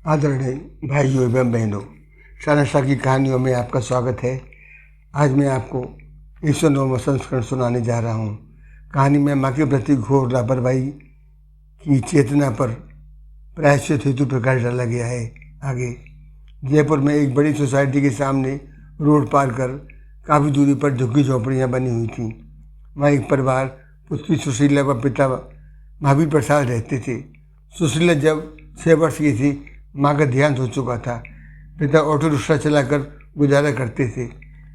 आदरणीय भाइयों एवं बहनों, शानशाह की कहानियों में आपका स्वागत है। आज मैं आपको 109वां संस्करण सुनाने जा रहा हूँ। कहानी में माँ के प्रति घोर लापरवाही की चेतना पर प्रायश्चित हेतु प्रकाश डाला गया है। आगे जयपुर में एक बड़ी सोसाइटी के सामने रोड पार कर काफ़ी दूरी पर झुग्गी झोपड़ियाँ बनी हुई थीं। वहाँ एक परिवार पुत्री सुशीला व पिता महावीर प्रसाद रहते थे। सुशीला जब 6 वर्ष की थी, माँ का देहांत हो चुका था। पिता ऑटो रिक्शा चलाकर गुजारा करते थे।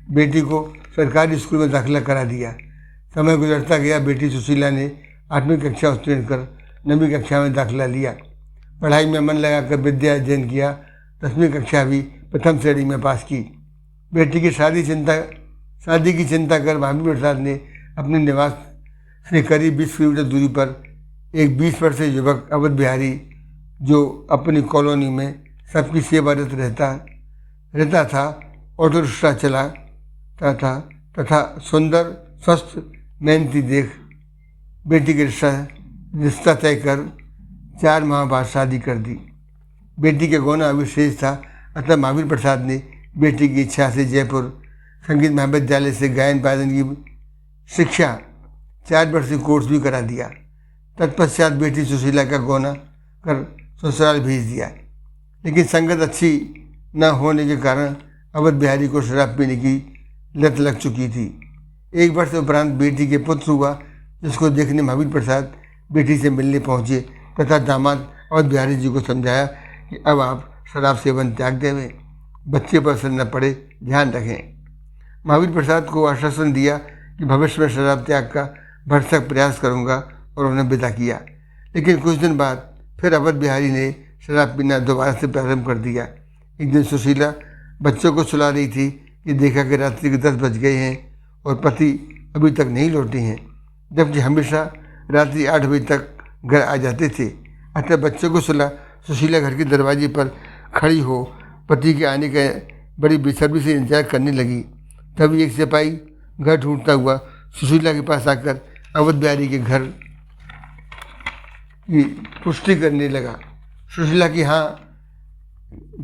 बेटी को सरकारी स्कूल में दाखिला करा दिया। समय गुजरता गया। बेटी सुशीला ने 8वीं कक्षा उत्तीर्ण कर 9वीं कक्षा में दाखिला लिया। पढ़ाई में मन लगाकर विद्या अध्ययन किया। 10वीं कक्षा भी प्रथम श्रेणी में पास की। बेटी की शादी की चिंता कर महावीर प्रसाद ने अपने निवास से करीब 20 किलोमीटर दूरी पर एक 20 वर्षीय युवक अवध बिहारी, जो अपनी कॉलोनी में सबकी सेवारत रहता था, ऑटो रिक्शा चलाता था तथा सुंदर स्वस्थ मेहनती देख बेटी के रिश्ता तय कर 4 माह बाद शादी कर दी। बेटी के गौना अविशेष था, अतः महावीर प्रसाद ने बेटी की इच्छा से जयपुर संगीत महाविद्यालय से गायन वादन की शिक्षा 4 वर्षीय कोर्स भी करा दिया। तत्पश्चात बेटी सुशीला का गौना कर ससुराल भेज दिया। लेकिन संगत अच्छी न होने के कारण अवध बिहारी को शराब पीने की लत लग चुकी थी। 1 वर्ष उपरांत बेटी के पुत्र हुआ, जिसको देखने महावीर प्रसाद बेटी से मिलने पहुँचे तथा दामाद अवध बिहारी जी को समझाया कि अब आप शराब सेवन त्याग देवें, बच्चे पर असर न पड़े, ध्यान रखें। महावीर प्रसाद को आश्वासन दिया कि भविष्य में शराब त्याग का भरसक प्रयास करूँगा और उन्हें विदा किया। लेकिन कुछ दिन बाद फिर अवध बिहारी ने शराब पीना दोबारा से प्रारंभ कर दिया। एक दिन सुशीला बच्चों को सुला रही थी कि देखा कि रात्रि के 10 बज गए हैं और पति अभी तक नहीं लौटे हैं, जबकि हमेशा रात्रि 8 बजे तक घर आ जाते थे। अतः बच्चों को सुला सुशीला घर के दरवाजे पर खड़ी हो पति के आने का बड़ी बेसब्री से इंतजार करने लगी। तभी एक सिपाही घर ढूंढता हुआ सुशीला के पास आकर अवध बिहारी के घर की पुष्टि करने लगा। सुशीला की हाँ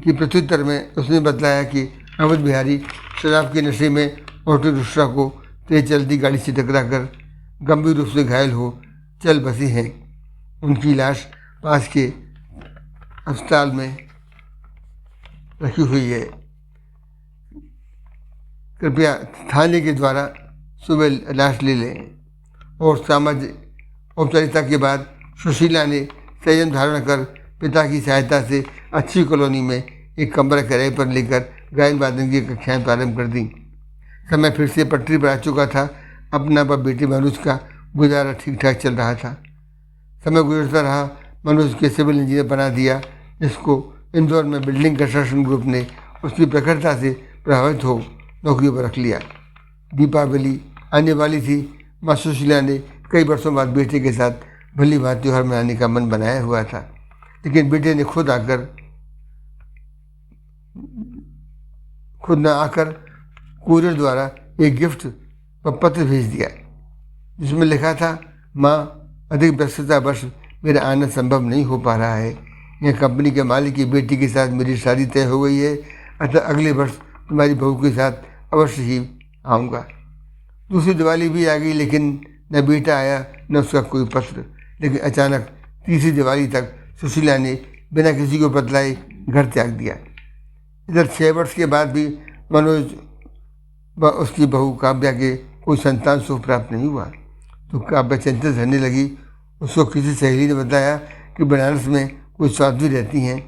की प्रत्युत्तर में उसने बतलाया कि अवध बिहारी शराब के नशे में ऑटो रिक्शा को तेज चलती गाड़ी से टकराकर गंभीर रूप से घायल हो चल बसे हैं। उनकी लाश पास के अस्पताल में रखी हुई है। कृपया थाने के द्वारा सुबह लाश ले लें। और सामाजिक औपचारिकता के बाद सुशीला ने संयम धारण कर पिता की सहायता से अच्छी कॉलोनी में एक कमरा किराए पर लेकर गायन वादन की कक्षाएं प्रारंभ कर दी। समय फिर से पटरी पर आ चुका था। अपना व बेटी मनोज का गुजारा ठीक ठाक चल रहा था। समय गुजरता रहा। मनोज के सिविल इंजीनियर बना दिया, जिसको इंदौर में बिल्डिंग कंस्ट्रक्शन ग्रुप ने उसकी प्रखरता से प्रभावित हो नौकरी पर रख लिया। दीपावली आने वाली थी। माँ सुशीला ने कई वर्षों बाद बेटे के साथ भली भांति त्योहार मनाने का मन बनाया हुआ था, लेकिन बेटे ने खुद न आकर कुरियर द्वारा एक गिफ्ट व पत्र भेज दिया, जिसमें लिखा था, माँ, अधिक व्यस्तता वर्ष मेरा आना संभव नहीं हो पा रहा है। यह कंपनी के मालिक की बेटी के साथ मेरी शादी तय हो गई है, अतः अगले वर्ष तुम्हारी बहू के साथ अवश्य ही आऊँगा। दूसरी दिवाली भी आ गई, लेकिन न बेटा आया न उसका कोई पत्र। लेकिन अचानक तीसरी दिवाली तक सुशीला ने बिना किसी को बतलाए घर त्याग दिया। इधर 6 वर्ष के बाद भी मनोज व उसकी बहू काव्या के कोई संतान सुख प्राप्त नहीं हुआ, तो काव्या चिंतित रहने लगी। उसको किसी सहेली ने बताया कि बनारस में कोई साध्वी रहती हैं,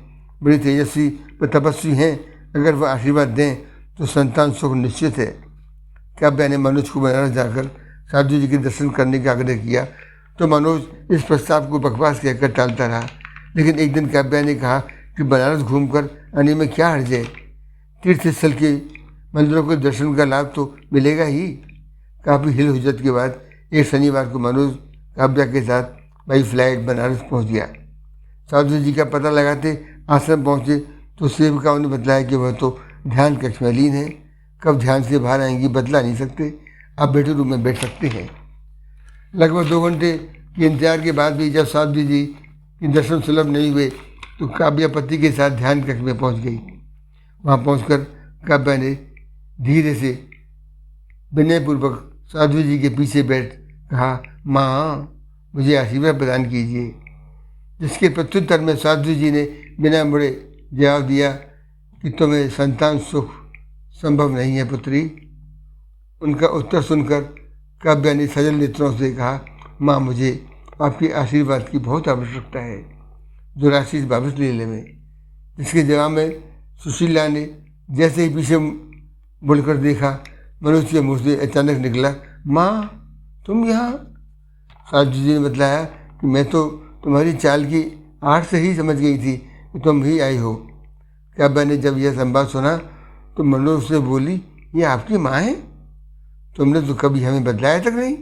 बड़ी तेजस्वी व तपस्वी हैं, अगर वह आशीर्वाद दें तो संतान सुख निश्चित है। काव्या ने मनोज को बनारस जाकर साधु जी के दर्शन करने का आग्रह किया, तो मनोज इस प्रस्ताव को बकवास कहकर टालता रहा। लेकिन एक दिन काव्या ने कहा कि बनारस घूमकर आने में क्या हर्ज है, तीर्थ स्थल के मंदिरों के दर्शन का लाभ तो मिलेगा ही। काफ़ी हिल हुज्जत के बाद एक शनिवार को मनोज काव्या के साथ बाई फ्लाइट बनारस पहुंच गया। साधु जी का पता लगाते आश्रम पहुंचे तो सेविकाओं ने बतलाया कि वह तो ध्यान कक्ष में लीन है, कब ध्यान से बाहर आएंगी बतला नहीं सकते, आप बेटे रूम में बैठ सकते हैं। लगभग 2 घंटे के इंतजार के बाद भी जब साधु जी के दर्शन सुलभ नहीं हुए तो काव्या पति के साथ ध्यान कक्ष में पहुंच गई। वहां पहुंचकर काव्या ने धीरे से विनयपूर्वक साधु जी के पीछे बैठ कहा, माँ मुझे आशीर्वाद प्रदान कीजिए। जिसके प्रत्युत्तर में साधु जी ने बिना मुड़े जवाब दिया कि तुम्हें संतान सुख संभव नहीं है पुत्री। उनका उत्तर सुनकर काव्या ने सजल नेत्रों से कहा, माँ मुझे आपके आशीर्वाद की बहुत आवश्यकता है, जो राशि वापस ले लें। जिसके जवाब में सुशीला ने जैसे ही पीछे मुड़कर देखा, मनुष्य के मुँह से अचानक निकला, माँ तुम यहाँ? साधु जी ने बतलाया कि मैं तो तुम्हारी चाल की आड़ से ही समझ गई थी कि तुम ही आई हो। काव्या ने जब यह संवाद सुना तो मनुष्य से बोली, ये आपकी माँ है? तुमने तो कभी हमें बतलाया तक नहीं।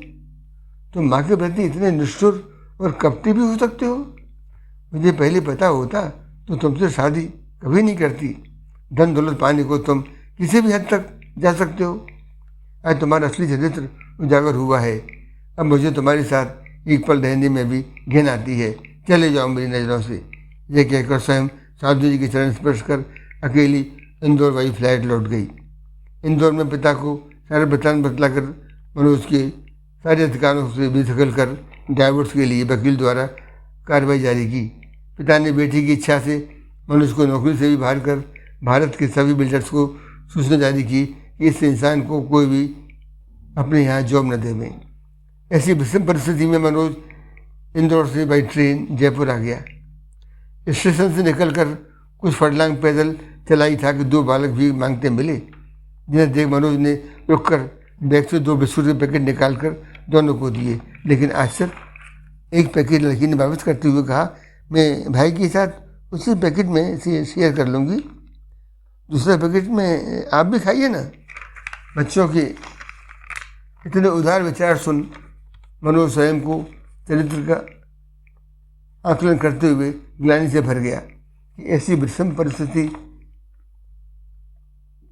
तुम माँ के प्रति इतने निष्ठुर और कपटी भी हो सकते हो। मुझे पहले पता होता तो तुमसे शादी कभी नहीं करती। धन दौलत पाने को तुम किसी भी हद तक जा सकते हो। आज तुम्हारा असली चरित्र उजागर हुआ है। अब मुझे तुम्हारे साथ एक पल रहने में भी घिन आती है। चले जाओ मेरी नज़रों से। यह कहकर स्वयं साधु जी के चरण स्पर्श कर अकेली इंदौर वाली फ्लैट लौट गई। इंदौर में पिता को सारे वृत्तांत बतलाकर मनोज के सारे अधिकारों से बेदखल कर डाइवोर्स के लिए वकील द्वारा कार्रवाई जारी की। पिता ने बेटी की इच्छा से मनोज को नौकरी से भी बाहर कर भारत के सभी बिल्डर्स को सूचना जारी की कि इस इंसान को कोई भी अपने यहाँ जॉब न देवे। ऐसी विषम परिस्थिति में मनोज इंदौर से बाई ट्रेन जयपुर आ गया। स्टेशन से निकलकर कुछ फरलांग पैदल चला ही था कि दो बालक भी मांगते मिले, जिन्हें देख मनोज ने रुककर बैग से 2 बिस्कुट के पैकेट निकालकर दोनों को दिए। लेकिन आश्चर्य, एक पैकेट लड़की ने वापस करते हुए कहा, मैं भाई के साथ उसी पैकेट में शेयर कर लूँगी, दूसरे पैकेट में आप भी खाइए ना। बच्चों के इतने उदार विचार सुन मनोज स्वयं को चरित्र का आकलन करते हुए ग्लानि से भर गया कि ऐसी विषम परिस्थिति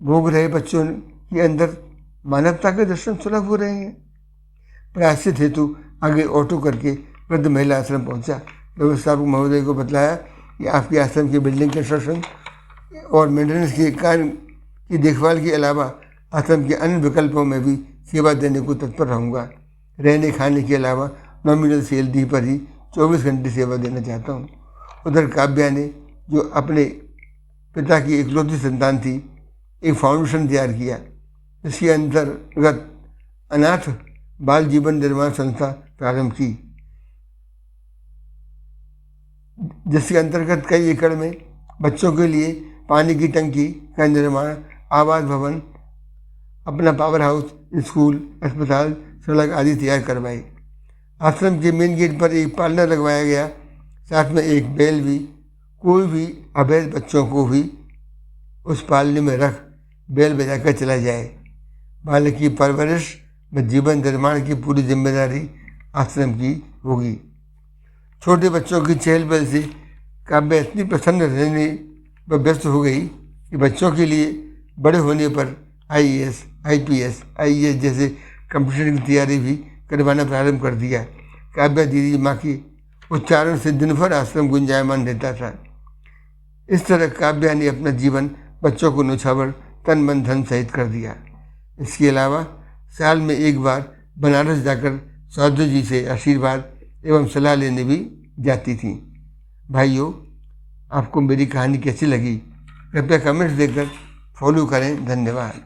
भोग रहे बच्चों के अंदर मानवता के दर्शन सुलभ हो रहे हैं। प्रायश्चित हेतु आगे ऑटो करके वृद्ध महिला आश्रम पहुंचा। व्यवस्थापक महोदय को बतलाया कि आपके आश्रम की बिल्डिंग कंस्ट्रक्शन और मेंटेनेंस के कार्य की देखभाल के अलावा आश्रम के अन्य विकल्पों में भी सेवा देने को तत्पर रहूँगा। रहने खाने के अलावा नॉमिनल सैलरी पर ही 24 घंटे सेवा देना चाहता हूँ। उधर काव्या ने, जो अपने पिता की इकलौती संतान थी, एक फाउंडेशन तैयार किया, इसके अंतर्गत अनाथ बाल जीवन निर्माण संस्था प्रारंभ की, जिसके अंतर्गत कई एकड़ में बच्चों के लिए पानी की टंकी का निर्माण, आवास भवन, अपना पावर हाउस, स्कूल, अस्पताल, सड़क आदि तैयार करवाए। आश्रम के मेन गेट पर एक पार्लर लगवाया गया, साथ में एक बैल भी। कोई भी अवैध बच्चों को भी उस पालने में रख बैल बजाकर चला जाए। बालक की परवरिश व जीवन निर्माण की पूरी जिम्मेदारी आश्रम की होगी। छोटे बच्चों की चहल पहल से काव्या इतनी प्रसन्न रहने व व्यस्त हो गई कि बच्चों के लिए बड़े होने पर IAS, IPS, IAS जैसे कंपटीशन की तैयारी भी करवाना प्रारंभ कर दिया। काव्या दीदी माँ की उच्चारण से दिन भर आश्रम गुंजायमान रहता था। इस तरह काव्या ने अपना जीवन बच्चों को न्यौछावर तन मन धन सहित कर दिया। इसके अलावा साल में एक बार बनारस जाकर साधु जी से आशीर्वाद एवं सलाह लेने भी जाती थी। भाइयों, आपको मेरी कहानी कैसी लगी? कृपया कमेंट्स देकर फॉलो करें। धन्यवाद।